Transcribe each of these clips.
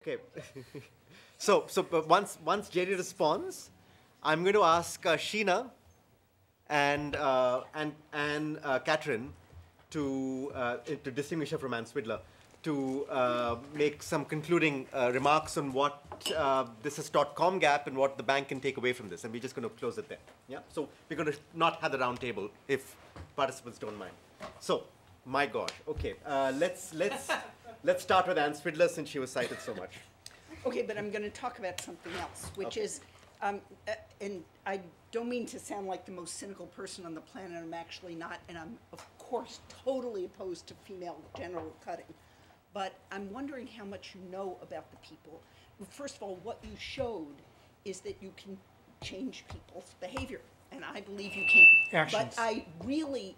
Okay. But once Jerry responds, I'm going to ask Sheena and Catherine to distinguish her from Anne Swidler to make some concluding remarks on what this has taught ComGap and what the bank can take away from this. And we're just going to close it there. Yeah. So we're going to not have the round table if participants don't mind. So, my gosh. Okay. Let's start with Anne Swidler since she was cited so much. Okay, but I'm going to talk about something else, which is, and I don't mean to sound like the most cynical person on the planet. I'm actually not, and I'm, of course, totally opposed to female genital cutting. But I'm wondering how much you know about the people. Well, first of all, what you showed is that you can change people's behavior, and I believe you can. Actions. But I really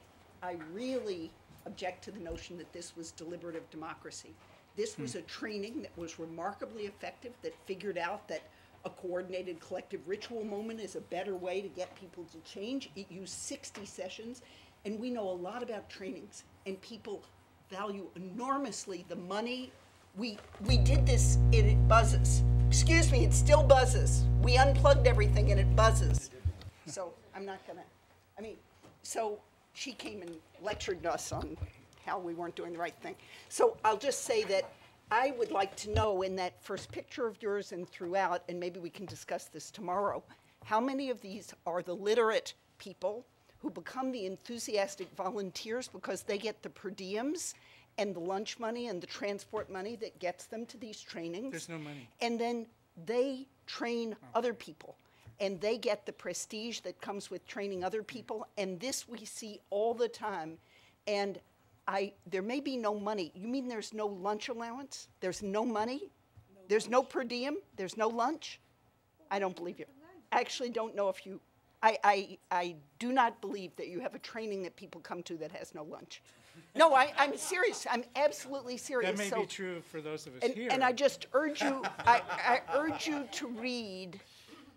object to the notion that this was deliberative democracy. This was a training that was remarkably effective, that figured out that a coordinated collective ritual moment is a better way to get people to change. It used 60 sessions, and we know a lot about trainings, and people value enormously the money. We did this, and it buzzes. Excuse me, it still buzzes. We unplugged everything, and it buzzes. So I'm not gonna, so she came and lectured us on how we weren't doing the right thing. So I'll just say that I would like to know in that first picture of yours and throughout, and maybe we can discuss this tomorrow, how many of these are the literate people who become the enthusiastic volunteers because they get the per diems and the lunch money and the transport money that gets them to these trainings. There's no money. And then they train other people. And they get the prestige that comes with training other people. And this we see all the time. And there may be no money. You mean there's no lunch allowance? There's no money? There's no per diem? There's no lunch? I don't believe you. I actually don't know if you, I do not believe that you have a training that people come to that has no lunch. No, I'm serious. I'm absolutely serious. That may be true for those of us here. And I just urge you, I urge you to read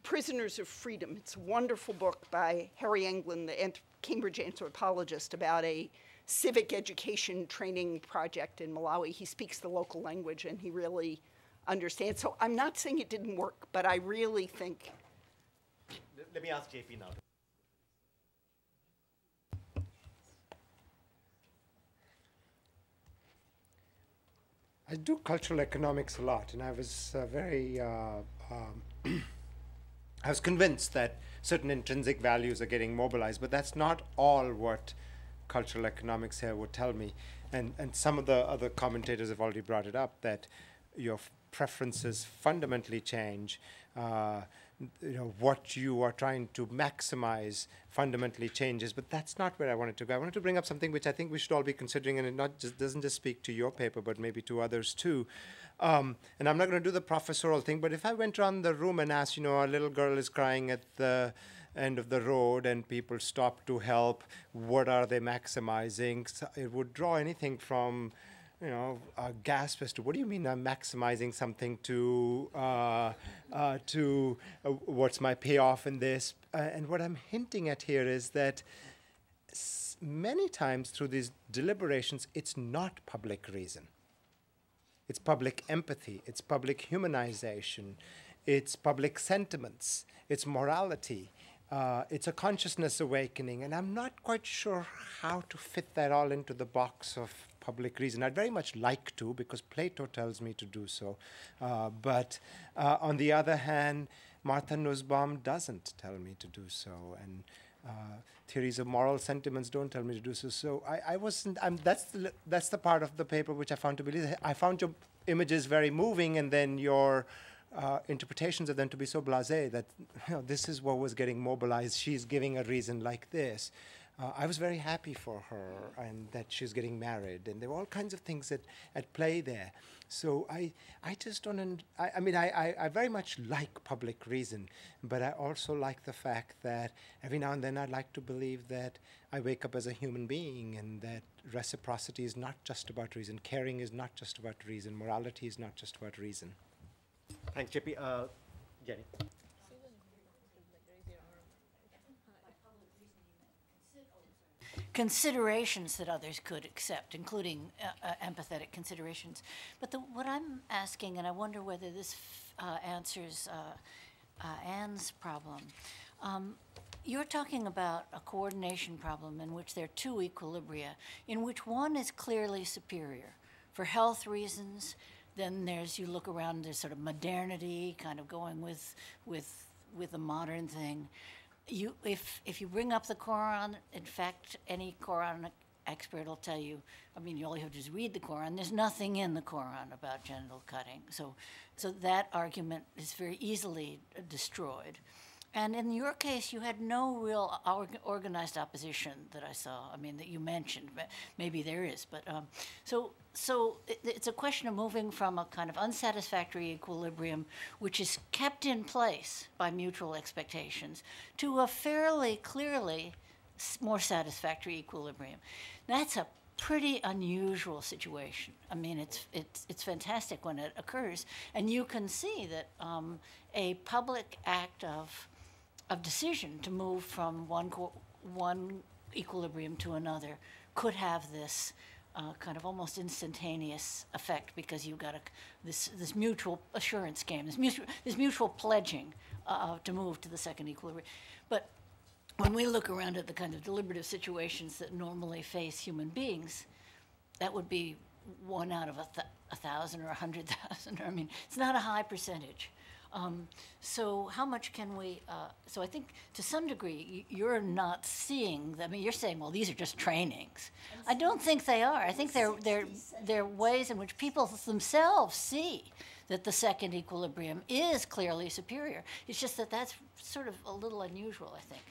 Prisoners of Freedom. It's a wonderful book by Harry Englund, the Cambridge anthropologist, about a civic education training project in Malawi. He speaks the local language and he really understands. So I'm not saying it didn't work, but I really think. Let me ask JP now. I do cultural economics a lot, and I was I was convinced that certain intrinsic values are getting mobilized, but that's not all what cultural economics here would tell me. And some of the other commentators have already brought it up, that your preferences fundamentally change. What you are trying to maximize fundamentally changes, but that's not where I wanted to go. I wanted to bring up something which I think we should all be considering, and it doesn't just speak to your paper, but maybe to others too. And I'm not going to do the professorial thing, but if I went around the room and asked, a little girl is crying at the end of the road and people stop to help, what are they maximizing? So it would draw anything from a gasp as to what do you mean I'm maximizing something to what's my payoff in this? And what I'm hinting at here is that many times through these deliberations, it's not public reason. It's public empathy, it's public humanization, it's public sentiments, it's morality, it's a consciousness awakening, and I'm not quite sure how to fit that all into the box of public reason. I'd very much like to, because Plato tells me to do so. But on the other hand, Martha Nussbaum doesn't tell me to do so. And theories of moral sentiments don't tell me to do so. So I wasn't, that's the part of the paper which I found to be, I found your images very moving, and then your interpretations of them to be so blasé that this is what was getting mobilized. She's giving a reason like this. I was very happy for her and that she's getting married, and there were all kinds of things at play there. So I just don't, I very much like public reason, but I also like the fact that every now and then I'd like to believe that I wake up as a human being, and that reciprocity is not just about reason, caring is not just about reason, morality is not just about reason. Thanks, JP. Jenny. considerations that others could accept, including empathetic considerations. But what I'm asking, and I wonder whether this answers Anne's problem, you're talking about a coordination problem in which there are two equilibria, in which one is clearly superior for health reasons. Then you look around, there's sort of modernity, kind of going with the modern thing. If you bring up the Quran, in fact, any Quranic expert will tell you, I mean, all you have to do is read the Quran. There's nothing in the Quran about genital cutting. So that argument is very easily destroyed. And in your case, you had no real organized opposition that I saw. I mean, that you mentioned. But maybe there is. But so it's a question of moving from a kind of unsatisfactory equilibrium, which is kept in place by mutual expectations, to a fairly clearly more satisfactory equilibrium. That's a pretty unusual situation. I mean, it's fantastic when it occurs, and you can see that a public act of decision to move from one equilibrium to another could have this kind of almost instantaneous effect, because you've got this mutual assurance game, this mutual pledging to move to the second equilibrium. But when we look around at the kind of deliberative situations that normally face human beings, that would be 1 out of 1,000 or 100,000. I mean, it's not a high percentage. So how much can we, so I think to some degree you're not seeing, I mean, you're saying, well, these are just trainings. I don't think they are. I think they're ways in which people themselves see that the second equilibrium is clearly superior. It's just that that's sort of a little unusual, I think.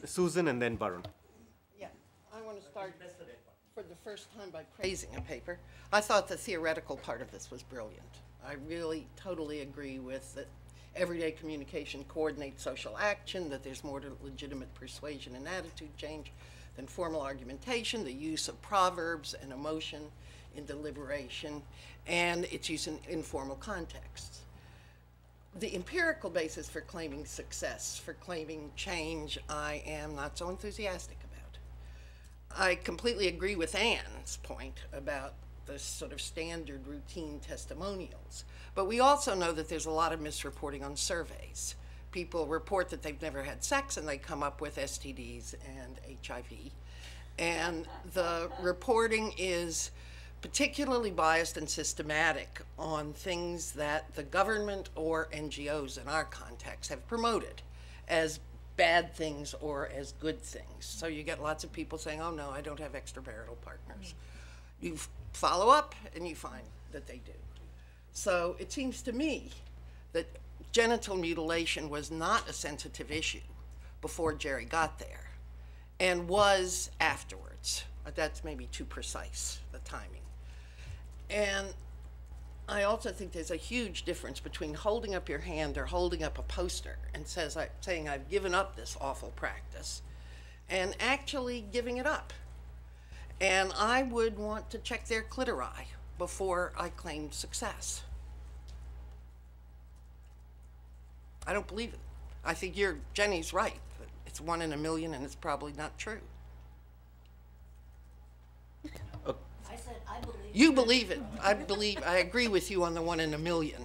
Susan and then Varun. Yeah, I want to start for the first time by praising a paper. I thought the theoretical part of this was brilliant. I really totally agree with that everyday communication coordinates social action, that there's more to legitimate persuasion and attitude change than formal argumentation, the use of proverbs and emotion in deliberation, and its use in informal contexts. The empirical basis for claiming success, for claiming change, I am not so enthusiastic about. I completely agree with Anne's point about the sort of standard routine testimonials. But we also know that there's a lot of misreporting on surveys. People report that they've never had sex and they come up with STDs and HIV. And the reporting is particularly biased and systematic on things that the government or NGOs in our context have promoted as bad things or as good things. So you get lots of people saying, oh no, I don't have extramarital partners. You follow up and you find that they do. So it seems to me that genital mutilation was not a sensitive issue before Jerry got there and was afterwards. That's maybe too precise, the timing. And I also think there's a huge difference between holding up your hand or holding up a poster and saying I've given up this awful practice and actually giving it up. And I would want to check their clitori before I claim success. I don't believe it. I think Jenny's right. It's 1 in a million and it's probably not true. I said I believe. You believe it. I agree with you on the 1 in a million.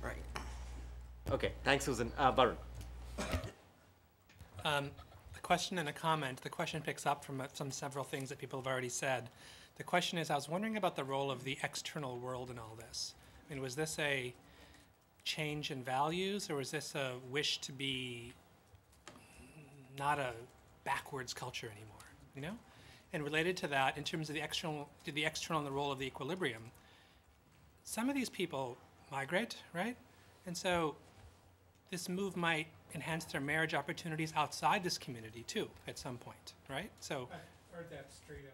Right. Okay, thanks, Susan. Varun. A question and a comment. The question picks up from several things that people have already said. The question is, I was wondering about the role of the external world in all this. I mean, was this a change in values, or was this a wish to be not a backwards culture anymore, you know? And related to that, in terms of the external and the role of the equilibrium, some of these people migrate, right? And so this move might enhance their marriage opportunities outside this community too, at some point, right? So I heard that straight out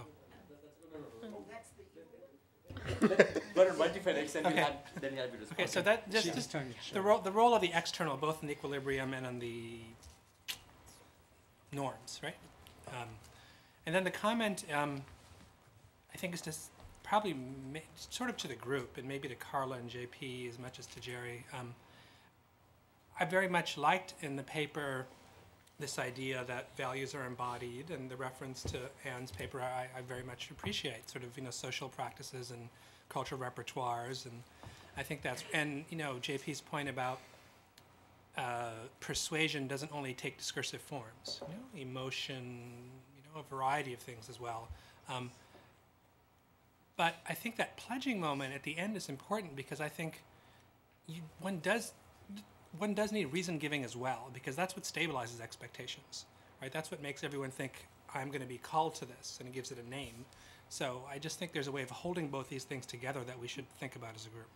of somebody's mouth. Varun, why don't you finish and Okay. then you have your response. okay, so that just the role of the external, both in the equilibrium and on the norms, right? And then the comment, I think, is just probably sort of to the group and maybe to Carla and JP as much as to Jerry. I very much liked in the paper this idea that values are embodied, and the reference to Anne's paper I very much appreciate, sort of, social practices and cultural repertoires, and I think that's, and, JP's point about persuasion doesn't only take discursive forms, emotion, a variety of things as well. But I think that pledging moment at the end is important because I think one does need reason giving as well, because that's what stabilizes expectations, right? That's what makes everyone think, I'm going to be called to this, and it gives it a name. So I just think there's a way of holding both these things together that we should think about as a group.